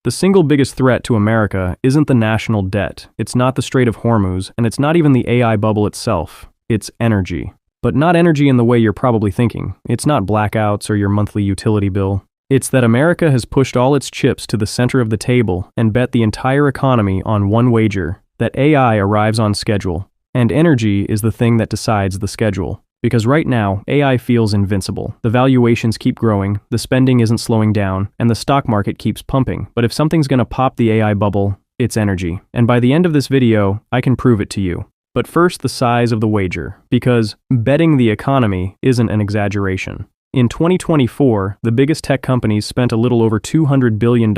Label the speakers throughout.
Speaker 1: The single biggest threat to America isn't the national debt, it's not the Strait of Hormuz, and it's not even the AI bubble itself. It's energy. But not energy in the way you're probably thinking. It's not blackouts or your monthly utility bill. It's that America has pushed all its chips to the center of the table and bet the entire economy on one wager, that AI arrives on schedule. And energy is the thing that decides the schedule. Because right now, AI feels invincible. The valuations keep growing, the spending isn't slowing down, and the stock market keeps pumping. But if something's gonna pop the AI bubble, it's energy. And by the end of this video, I can prove it to you. But first, the size of the wager. Because betting the economy isn't an exaggeration. In 2024, the biggest tech companies spent a little over $200 billion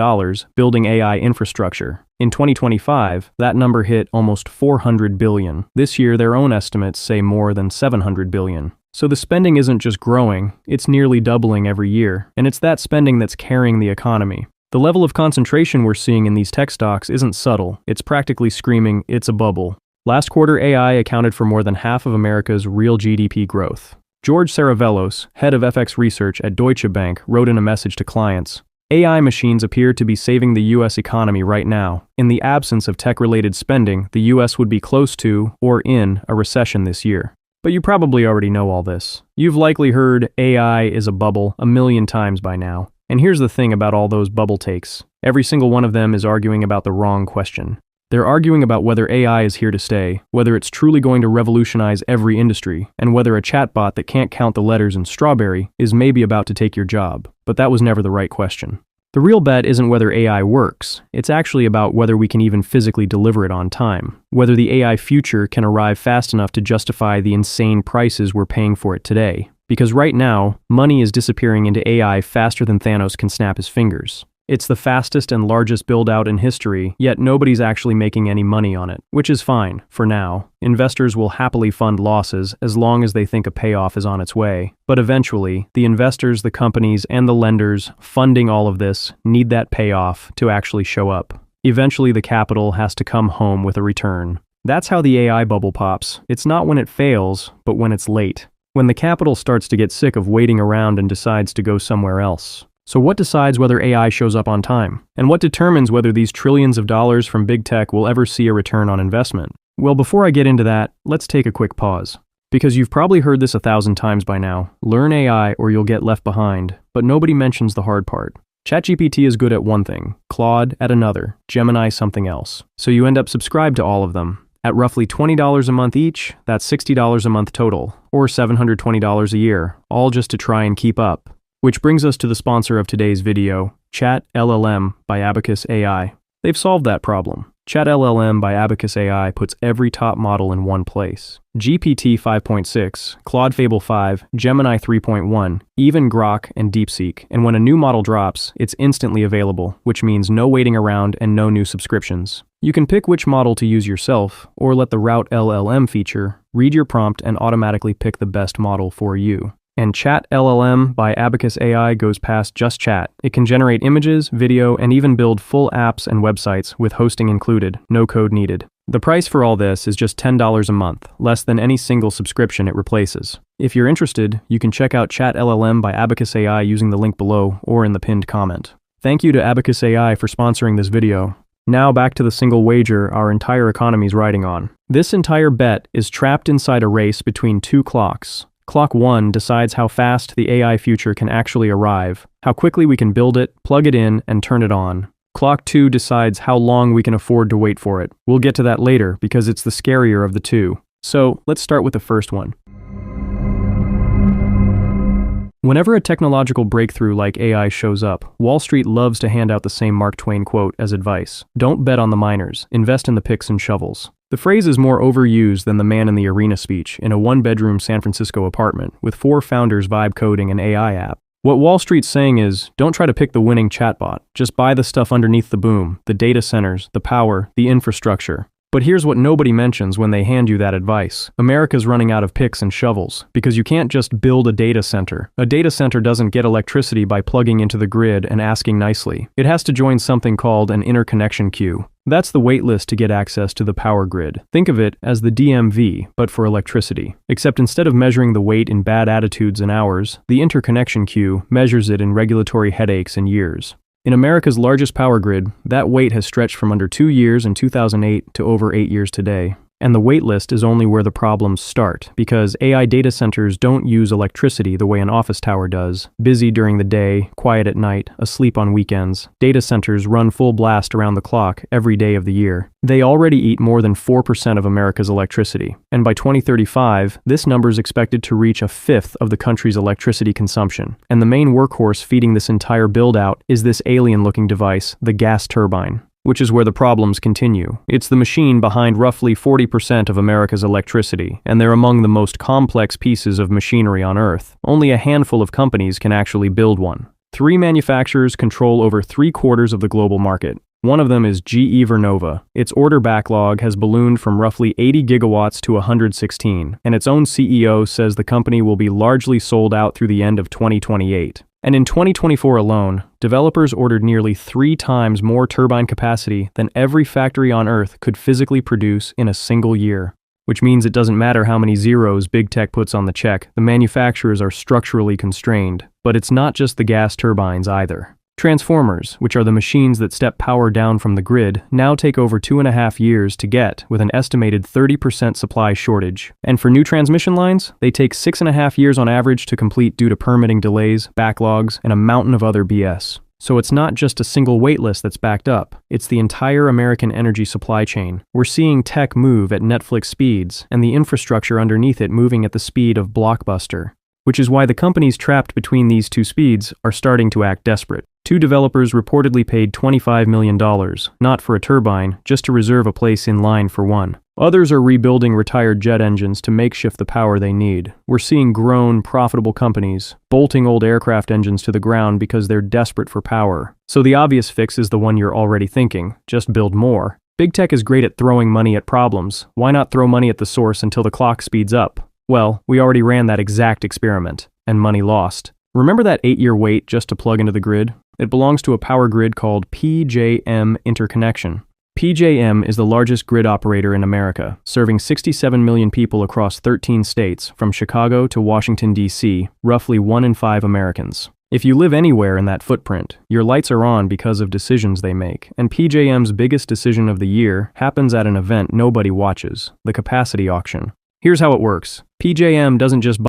Speaker 1: building AI infrastructure. In 2025, that number hit almost $400 billion. This year, their own estimates say more than $700 billion. So the spending isn't just growing, it's nearly doubling every year, and it's that spending that's carrying the economy. The level of concentration we're seeing in these tech stocks isn't subtle, it's practically screaming, it's a bubble. Last quarter, AI accounted for more than half of America's real GDP growth. George Saravelos, head of FX research at Deutsche Bank, wrote in a message to clients, AI machines appear to be saving the US economy right now. In the absence of tech-related spending, the US would be close to, or in, a recession this year. But you probably already know all this. You've likely heard AI is a bubble a million times by now. And here's the thing about all those bubble takes. Every single one of them is arguing about the wrong question. They're arguing about whether AI is here to stay, whether it's truly going to revolutionize every industry, and whether a chatbot that can't count the letters in strawberry is maybe about to take your job. But that was never the right question. The real bet isn't whether AI works, it's actually about whether we can even physically deliver it on time, whether the AI future can arrive fast enough to justify the insane prices we're paying for it today. Because right now, money is disappearing into AI faster than Thanos can snap his fingers. It's the fastest and largest build-out in history, yet nobody's actually making any money on it, which is fine, for now. Investors will happily fund losses as long as they think a payoff is on its way. But eventually, the investors, the companies, and the lenders funding all of this need that payoff to actually show up. Eventually, the capital has to come home with a return. That's how the AI bubble pops. It's not when it fails, but when it's late. When the capital starts to get sick of waiting around and decides to go somewhere else. So what decides whether AI shows up on time? And what determines whether these trillions of dollars from big tech will ever see a return on investment? Well, before I get into that, let's take a quick pause. Because you've probably heard this 1,000 times by now, learn AI or you'll get left behind, but nobody mentions the hard part. ChatGPT is good at one thing, Claude at another, Gemini something else. So you end up subscribed to all of them. At roughly $20 a month each, that's $60 a month total, or $720 a year, all just to try and keep up. Which brings us to the sponsor of today's video, Chat LLM by Abacus AI. They've solved that problem. Chat LLM by Abacus AI puts every top model in one place. GPT 5.6, Claude Fable 5, Gemini 3.1, even Grok and DeepSeek. And when a new model drops, it's instantly available, which means no waiting around and no new subscriptions. You can pick which model to use yourself, or let the Route LLM feature read your prompt and automatically pick the best model for you. And Chat LLM by Abacus AI goes past just chat. It can generate images, video, and even build full apps and websites with hosting included, no code needed. The price for all this is just $10 a month, less than any single subscription it replaces. If you're interested, you can check out Chat LLM by Abacus AI using the link below or in the pinned comment. Thank you to Abacus AI for sponsoring this video. Now back to the single wager our entire economy's riding on. This entire bet is trapped inside a race between two clocks. Clock 1 decides how fast the AI future can actually arrive, how quickly we can build it, plug it in, and turn it on. Clock 2 decides how long we can afford to wait for it. We'll get to that later because it's the scarier of the two. So let's start with the first one. Whenever a technological breakthrough like AI shows up, Wall Street loves to hand out the same Mark Twain quote as advice. Don't bet on the miners, invest in the picks and shovels. The phrase is more overused than the man in the arena speech in a one-bedroom San Francisco apartment with 4 founders vibe coding an AI app. What Wall Street's saying is, don't try to pick the winning chatbot, just buy the stuff underneath the boom, the data centers, the power, the infrastructure. But here's what nobody mentions when they hand you that advice. America's running out of picks and shovels, because you can't just build a data center. A data center doesn't get electricity by plugging into the grid and asking nicely. It has to join something called an interconnection queue. That's the wait list to get access to the power grid. Think of it as the DMV, but for electricity. Except instead of measuring the wait in bad attitudes and hours, the interconnection queue measures it in regulatory headaches and years. In America's largest power grid, that wait has stretched from under 2 years in 2008 to over 8 years today. And the wait list is only where the problems start, because AI data centers don't use electricity the way an office tower does. Busy during the day, quiet at night, asleep on weekends. Data centers run full blast around the clock every day of the year. They already eat more than 4% of America's electricity. And by 2035, this number is expected to reach a fifth of the country's electricity consumption. And the main workhorse feeding this entire build-out is this alien-looking device, the gas turbine. Which is where the problems continue. It's the machine behind roughly 40% of America's electricity, and they're among the most complex pieces of machinery on Earth. Only a handful of companies can actually build one. 3 manufacturers control over 3/4 of the global market. One of them is GE Vernova. Its order backlog has ballooned from roughly 80 gigawatts to 116, and its own CEO says the company will be largely sold out through the end of 2028. And in 2024 alone, developers ordered nearly 3 times more turbine capacity than every factory on Earth could physically produce in a single year. Which means it doesn't matter how many zeros big tech puts on the check, the manufacturers are structurally constrained. But it's not just the gas turbines either. Transformers, which are the machines that step power down from the grid, now take over 2.5 years to get, with an estimated 30% supply shortage. And for new transmission lines, they take 6.5 years on average to complete due to permitting delays, backlogs, and a mountain of other BS. So it's not just a single waitlist that's backed up, it's the entire American energy supply chain. We're seeing tech move at Netflix speeds, and the infrastructure underneath it moving at the speed of Blockbuster. Which is why the companies trapped between these 2 speeds are starting to act desperate. 2 developers reportedly paid $25 million, not for a turbine, just to reserve a place in line for one. Others are rebuilding retired jet engines to makeshift the power they need. We're seeing grown, profitable companies bolting old aircraft engines to the ground because they're desperate for power. So the obvious fix is the one you're already thinking, just build more. Big tech is great at throwing money at problems. Why not throw money at the source until the clock speeds up? Well, we already ran that exact experiment, and money lost. Remember that 8-year wait just to plug into the grid? It belongs to a power grid called PJM Interconnection. PJM is the largest grid operator in America, serving 67 million people across 13 states, from Chicago to Washington, D.C., roughly 1 in 5 Americans. If you live anywhere in that footprint, your lights are on because of decisions they make, and PJM's biggest decision of the year happens at an event nobody watches, the capacity auction. Here's how it works. PJM doesn't just